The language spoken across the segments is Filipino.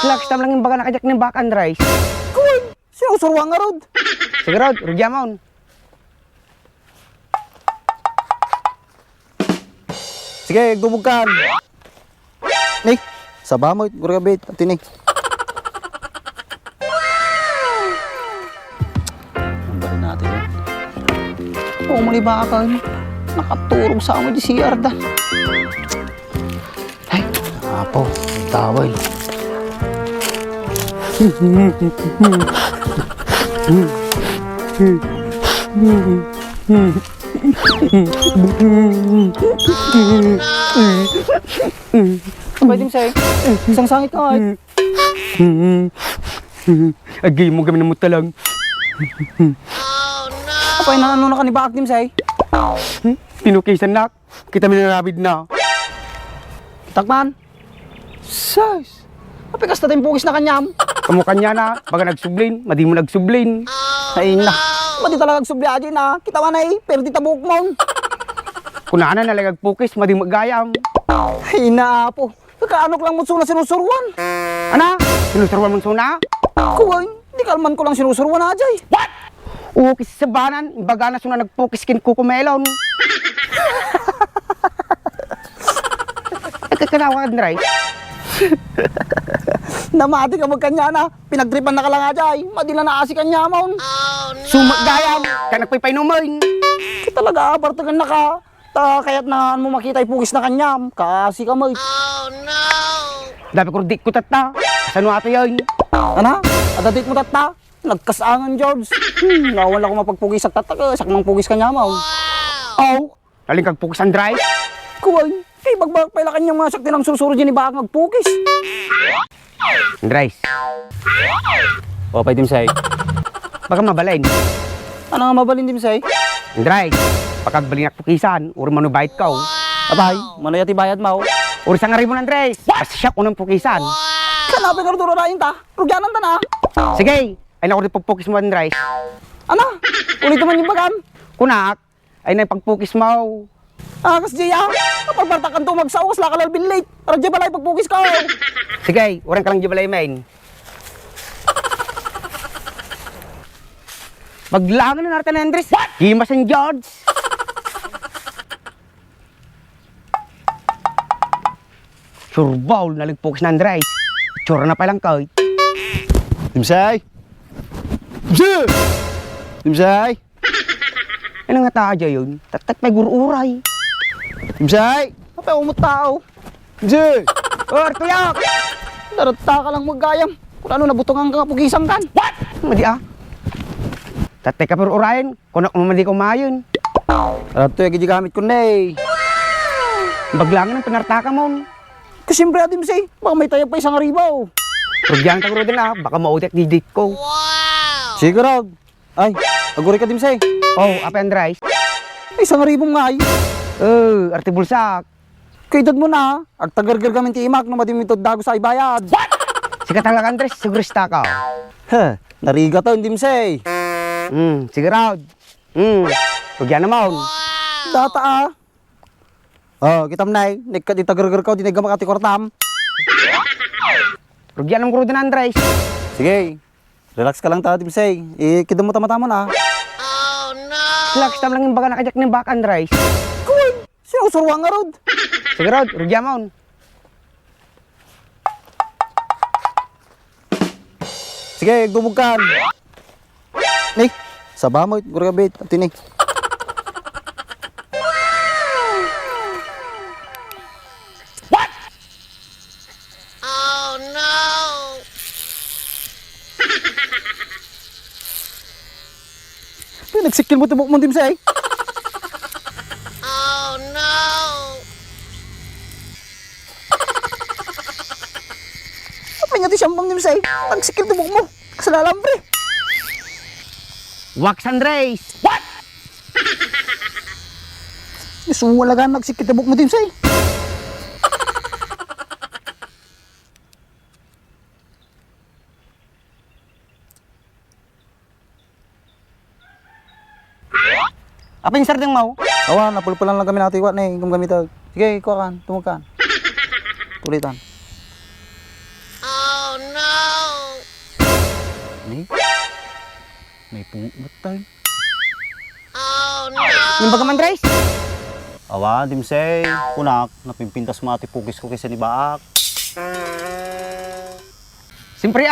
Relax tam lang yung baga nakajak ng back and rice. Kuy, sinusurwa nga rod. Sige Rod, rugyamon. Sige, gumugkan. Nih, sabamo, gurabit, at tinig. Ang bali natin yan. Oo, maliba ka. Nakaturog sa amo di si Arda. Ay, apo, tawal. Sabay din sa'yo. Isang sangit ka ay. Agay mo kami ng mutalang. Apay na ano na ka ni Baak din sa'yo. Pinukisan nak. Kita minarabid na. Takman. Size. Apay kas tatay pugis na kanyam. Kamukha niya na. Baga nagsublin. Madi mo nagsublin. Ay na. Madi talagang subliaji na. Kita man ay. Pero di tabuk mo. Kunana na lagag pukis. Madi magayam. Ay na po. Kakaanok lang mo suna sinusurwan. Ana? Sinusurwan mong suna? Kuway. Di kalman ko lang sinusurwan na ajay. What? Ukis sa banan. Baga na suna nagpukis kin kukumelon. Nagkakanawa ka din rice. Namati ka magkanya na. Pinagtripan na ka lang ajay. Madi na naasi kanya mo. Sumagayam. Kaya nagpipainumoy. Kita talaga. Bartagan na ka. Kaya't na mo makita pugis na kanyam. Kasi ka mo. Dapat ko di ko tata. Saan ato yun? Ana? Adadik mo tata? Nagkasangan, George. Nawala ko mapagpugis sa tata. Sakmang pugis kanya mo. Oh. Laling kag pukis ang dry. Kuway. Kay bagbag pala kanyang mga sakti ng susuro dyan ni Baak magpugis. Rice. O, pwede mo sa'y. Baka mabalin. Ano nga mabalin din sa'y? Rice. Pagkagbalin ak pukisan. Uri manubait ka. Abay, manayati bayad mo. Uri sa ngari mo ng Rice. Kasi siya unang pukisan. Kanapin ka rin tururain ta. Rugyanan ta na. Sige. Ay naku di pagpukis mo ng Rice. Ana? Ulit naman yung bagam. Kunak. Ay na pagpukis mo. Kas Jaya. Kapagbartakan to magsawas. Lakalal bin late. Radya balay pagpugis ka. Sige. Urang ka lang jibalay main. Maglangan na natin Andres. Himas and George. Surbaw na ligpukis ng Andres. Tsura na palang kahit. Timsay. Timsay. Timsay. Ano nga taadya yun? Tatat may gururay. Timsay. Apa umot tao? Timsay. Or, tuyak! Darata ka lang magayam. Kung ano nabutongan ka nga pugisang kan. What? Madi ah. Tatay ka pero urayan. Kunak mo madi ko mayon. Rato yung gigamit ko na eh. Baglangan ng pinartaka mo. Kasi siyempre adim say, baka may tayo pa isang ribaw. Rugyan ka din ah. Baka mautek di date ko. Sigurag. Ay, aguri ka dim say. Oh, apa and rice? Isang ribong nga ay. Arte bulsak. Kaidad mo na. Agtagargar kami ti imak no madimitod dago sa ibayad. Sikat talaga Andres. Sigurista ka. Heh, nariga to dim say. Sigurad. Rugyan naman. Data ah. Oh, kitam nay, nekkat itagargar ka di nagama ati kortam. Rugyan ng guru din Andres. Sige. Relax ka lang ta dim say. Kidam mo tama-tama na. Relax tam lang yung baga nakajak ng back and rice. Kuy, sinusurwa nga rod. Sigurad. Rugyan mo. Sige, gumugkan. Nik, sabamo, gurabit, at tinig. What? Oh no! Nagsikil mo tibok mo dim say. Oh no! Apa nga ti siyambang dim say? Nagsikil tibok mo. Kasalalambre. Wax Andres. What? Wala ka nagsikil tibok mo dim say. Apa yung sardeng mau? Awan, napulpulan lang kami natin iwat na eh. Gumgamit. Sige, kuha kan, tumukan. Tulitan. Oh no! May pungot tayo. Oh no! Yung baga man, Andres? Awa, dimsay. Kunak, napimpintas mo ati pugis-kukis sa nibaak. Siyempre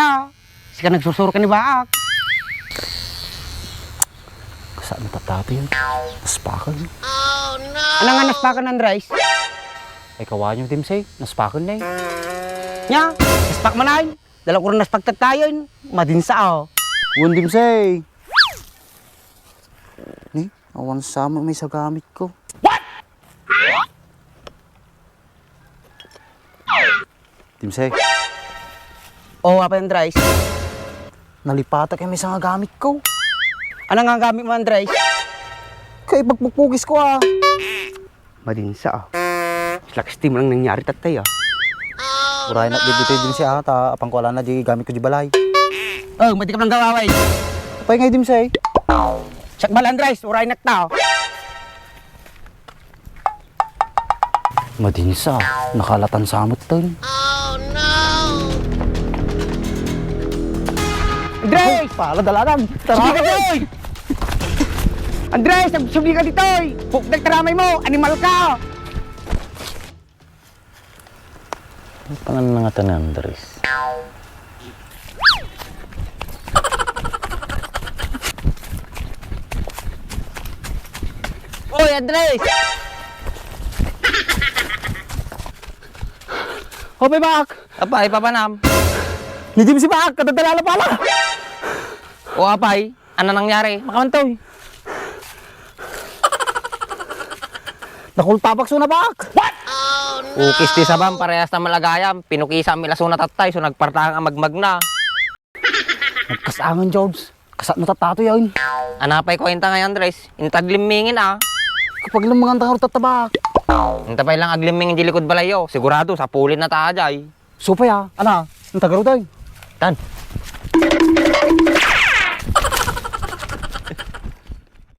sika nagsusuro ka ni Baak. Kasaan tatato yun? Naspakan. Oh no! Ano nga naspakan, Andres? Ay kawanyo, dimsay. Naspakan na eh. Nya, naspak man ay. Dala ko rin naspagtat tayo yun. Madinsa Uwan, dimsay. Ni, awan sama may sa gamit ko. Dimsay, Oo, apa Andres? nalipata kay may sa gamit ko. Ano nga gamit mo, Andres? Kay pagpupugis ko Madinsa Slack steam lang nangyari tatay Uray na dito din siya ta apang ko ala na di gamit ko di balay. Oh, mati ka lang gawaway. Apay ngay dimsay. Sak bal, Andres, uray nakta Madinsa, nakalatan samot to. Oh no! Andres! Pala dalanan. Subi ka doy! Andres, subi ka dito! Pukdag taramay mo, animal ka! Pangan na nga tanan, Andres. Oy, Andres! Hopay bak! Apay, papanam. Nidim si bak, kadadalala pala. O apay, ano nangyari? Makamantoy. Nakultabak so na bak. Oh no! Ukis ti sabam parehas na malagayam. Pinukisa mi laso na tatay so nagpartang ang magmag na. Nagkasangan, George. Kasat mo tatato yun. Anapay ko inta ngayon, Andres. Intaglimingin Kapag lumangan tangar tatabak. Intapay lang aglimingin di likod balayo. Sigurado sa pulin na taajay. Supay ana, ang tagaro tayo. Tan,